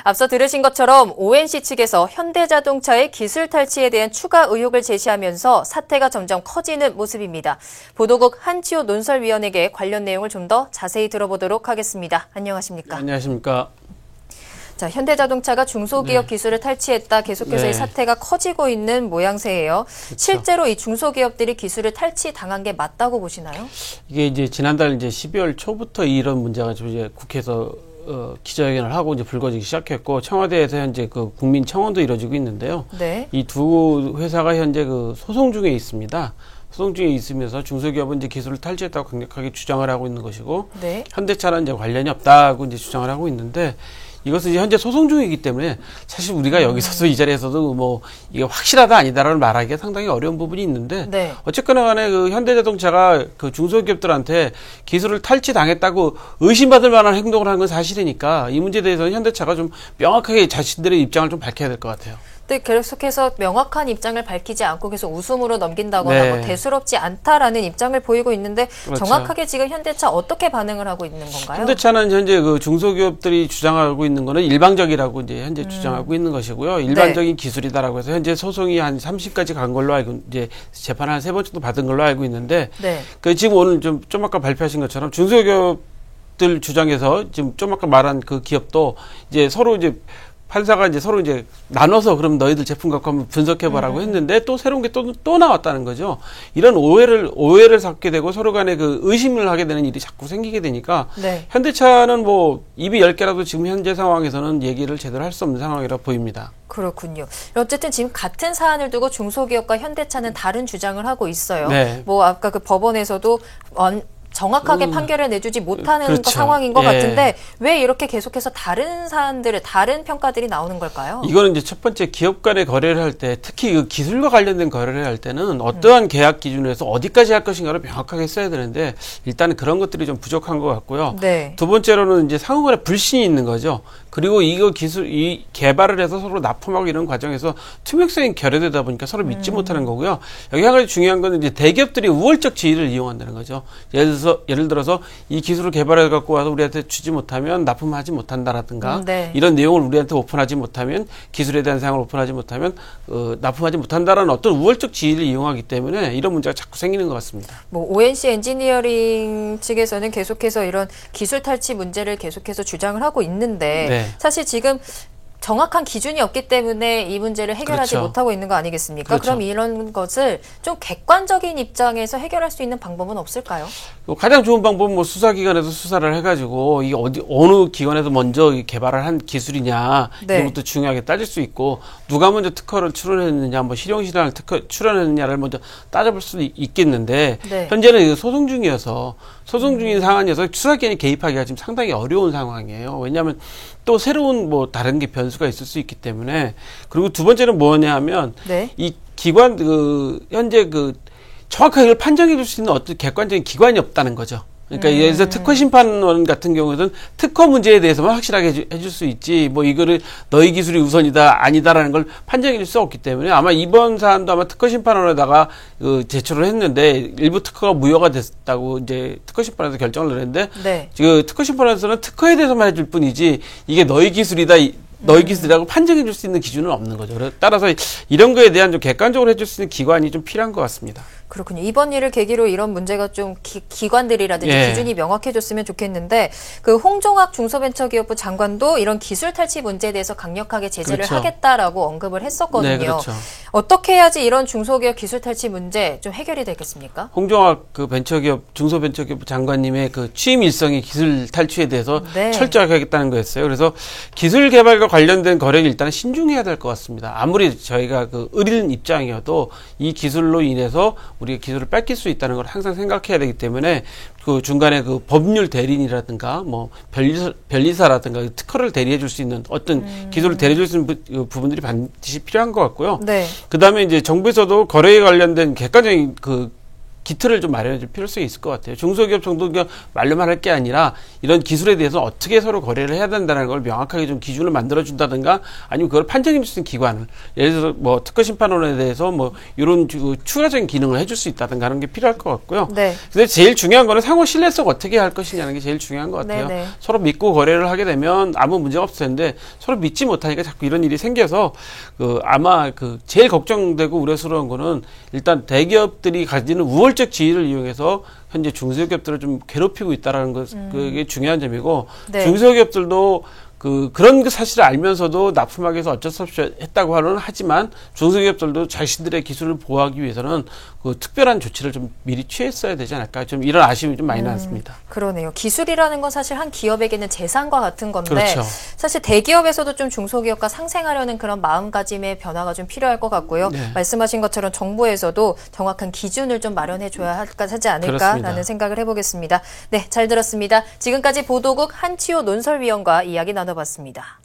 앞서 들으신 것처럼 ONC 측에서 현대자동차의 기술 탈취에 대한 추가 의혹을 제시하면서 사태가 점점 커지는 모습입니다. 보도국 한치호 논설위원에게 관련 내용을 좀 더 자세히 들어보도록 하겠습니다. 안녕하십니까? 안녕하십니까? 자, 현대자동차가 중소기업 기술을 탈취했다. 계속해서 이 사태가 커지고 있는 모양새예요. 그렇죠. 실제로 이 중소기업들이 기술을 탈취당한 게 맞다고 보시나요? 이게 이제 지난달 이제 12월 초부터 이런 문제가 좀 이제 국회에서 기자회견을 하고 이제 불거지기 시작했고, 청와대에서 현재 그 국민청원도 이루어지고 있는데요. 네. 이 두 회사가 현재 그 소송 중에 있습니다. 소송 중에 있으면서 중소기업은 이제 기술을 탈취했다고 강력하게 주장을 하고 있는 것이고, 네. 현대차는 이제 관련이 없다고 이제 주장을 하고 있는데, 이것은 이제 현재 소송 중이기 때문에 사실 우리가 여기서도 이 자리에서도 뭐 이게 확실하다 아니다라는 말하기가 상당히 어려운 부분이 있는데, 네. 어쨌거나 간에 그 현대자동차가 그 중소기업들한테 기술을 탈취당했다고 의심받을 만한 행동을 한 건 사실이니까 이 문제에 대해서는 현대차가 좀 명확하게 자신들의 입장을 좀 밝혀야 될 것 같아요. 근데 계속해서 명확한 입장을 밝히지 않고 계속 웃음으로 넘긴다거나 네. 뭐 대수롭지 않다라는 입장을 보이고 있는데, 그렇죠. 정확하게 지금 현대차 어떻게 반응을 하고 있는 건가요? 현대차는 현재 그 중소기업들이 주장하고 있는 거는 일방적이라고 이제 현재 주장하고 있는 것이고요. 일반적인 기술이다라고 해서 현재 소송이 한 30까지 간 걸로 알고, 이제 재판을 한 3번 정도 받은 걸로 알고 있는데, 네. 그 지금 오늘 좀 아까 발표하신 것처럼 중소기업들 주장에서 지금 좀 아까 말한 그 기업도 이제 서로 이제 판사가 이제 서로 이제 나눠서 그럼 너희들 제품 갖고 한번 분석해보라고 했는데 또 새로운 게 또 나왔다는 거죠. 이런 오해를 샀게 되고 서로 간에 그 의심을 하게 되는 일이 자꾸 생기게 되니까, 네. 현대차는 뭐 입이 10개라도 지금 현재 상황에서는 얘기를 제대로 할 수 없는 상황이라 보입니다. 그렇군요. 어쨌든 지금 같은 사안을 두고 중소기업과 현대차는 다른 주장을 하고 있어요. 네. 뭐 아까 그 법원에서도 정확하게 판결을 내주지 못하는 그렇죠. 상황인 것 예. 같은데, 왜 이렇게 계속해서 다른 평가들이 나오는 걸까요? 이거는 이제 첫 번째 기업 간의 거래를 할 때, 특히 그 기술과 관련된 거래를 할 때는 어떠한 계약 기준에서 어디까지 할 것인가를 명확하게 써야 되는데, 일단은 그런 것들이 좀 부족한 것 같고요. 네. 두 번째로는 이제 상호간에 불신이 있는 거죠. 그리고 이 개발을 해서 서로 납품하고 이런 과정에서 투명성이 결여되다 보니까 서로 믿지 못하는 거고요. 여기 한 가지 중요한 건 이제 대기업들이 우월적 지위를 이용한다는 거죠. 예를 들어서 이 기술을 개발해 갖고 와서 우리한테 주지 못하면 납품하지 못한다라든가, 네. 이런 내용을 우리한테 오픈하지 못하면, 기술에 대한 사항을 오픈하지 못하면 납품하지 못한다라는 어떤 우월적 지위를 이용하기 때문에 이런 문제가 자꾸 생기는 것 같습니다. 뭐 ONC 엔지니어링 측에서는 계속해서 이런 기술 탈취 문제를 계속해서 주장을 하고 있는데, 네. 사실 지금 정확한 기준이 없기 때문에 이 문제를 해결하지 그렇죠. 못하고 있는 거 아니겠습니까? 그렇죠. 그럼 이런 것을 좀 객관적인 입장에서 해결할 수 있는 방법은 없을까요? 가장 좋은 방법은 뭐 수사기관에서 수사를 해가지고 이게 어느 기관에서 먼저 개발을 한 기술이냐, 네. 이것부터 중요하게 따질 수 있고, 누가 먼저 특허를 출원했느냐, 뭐 실용실험을 특허 출원했느냐를 먼저 따져볼 수도 있겠는데, 네. 현재는 소송 중이어서, 소송 중인 상황에서 수사기관이 개입하기가 지금 상당히 어려운 상황이에요. 왜냐하면 또 새로운 뭐 다른 게 변수가 있을 수 있기 때문에. 그리고 두 번째는 뭐냐 하면, 네. 이 기관 현재 정확하게 이걸 판정해 줄 수 있는 어떤 객관적인 기관이 없다는 거죠. 그러니까 예를 들어서 특허심판원 같은 경우에는 특허 문제에 대해서만 확실하게 해줄 수 있지, 뭐 이거를 너희 기술이 우선이다 아니다라는 걸 판정해 줄 수 없기 때문에, 아마 이번 사안도 아마 특허심판원에다가 제출을 했는데 일부 특허가 무효가 됐다고 이제 특허심판원에서 결정을 내렸는데, 네. 특허심판원에서는 특허에 대해서만 해줄 뿐이지 이게 너희 기술이다, 너희 기술이라고 판정해 줄 수 있는 기준은 없는 거죠. 따라서 이런 거에 대한 좀 객관적으로 해줄 수 있는 기관이 좀 필요한 것 같습니다. 그렇군요. 이번 일을 계기로 이런 문제가 좀 기관들이라든지 예. 기준이 명확해졌으면 좋겠는데, 그 홍종학 중소벤처기업부 장관도 이런 기술 탈취 문제에 대해서 강력하게 제재를 그렇죠. 하겠다라고 언급을 했었거든요. 네, 그렇죠. 어떻게 해야지 이런 중소기업 기술 탈취 문제 좀 해결이 되겠습니까? 홍종학 그 중소벤처기업 장관님의 그 취임 일성이 기술 탈취에 대해서 네. 철저하게 하겠다는 거였어요. 그래서 기술 개발과 관련된 거래를 일단 신중해야 될 것 같습니다. 아무리 저희가 의리는 입장이어도 이 기술로 인해서 우리가 기술을 뺏길 수 있다는 걸 항상 생각해야 되기 때문에, 그 중간에 그 법률 대리인이라든가 뭐 변리사라든가 특허를 대리해 줄 수 있는 어떤 기술을 대리해 줄 수 있는 부분들이 반드시 필요한 것 같고요. 네. 그 다음에 이제 정부에서도 거래에 관련된 객관적인 기틀을 좀 마련해 줄 필요성이 있을 것 같아요. 중소기업 정도 그냥 말로만 할 게 아니라 이런 기술에 대해서 어떻게 서로 거래를 해야 된다는 걸 명확하게 좀 기준을 만들어 준다든가 아니면 그걸 판정해 줄 수 있는 기관을 예를 들어서 뭐 특허심판원에 대해서 뭐 이런 추가적인 기능을 해줄 수 있다든가 하는 게 필요할 것 같고요. 네. 근데 제일 중요한 거는 상호 신뢰성 어떻게 할 것이냐는 게 제일 중요한 것 같아요. 네네. 서로 믿고 거래를 하게 되면 아무 문제가 없을 텐데 서로 믿지 못하니까 자꾸 이런 일이 생겨서 아마 제일 걱정되고 우려스러운 거는 일단 대기업들이 가지는 우월적 지위를 이용해서 현재 중소기업들을 좀 괴롭히고 있다라는 것 그게 중요한 점이고 네. 중소기업들도 그런 사실을 알면서도 납품하기 위해서 어쩔 수 없이 했다고 하지만 중소기업들도 자신들의 기술을 보호하기 위해서는 특별한 조치를 좀 미리 취했어야 되지 않을까 좀 이런 아쉬움이 좀 많이 났습니다. 그러네요. 기술이라는 건 사실 한 기업에게는 재산과 같은 건데 그렇죠. 사실 대기업에서도 좀 중소기업과 상생하려는 그런 마음가짐의 변화가 좀 필요할 것 같고요. 네. 말씀하신 것처럼 정부에서도 정확한 기준을 좀 마련해줘야 하지 않을까라는 그렇습니다. 생각을 해보겠습니다. 네, 잘 들었습니다. 지금까지 보도국 한치호 논설위원과 이야기 나눠봤습니다.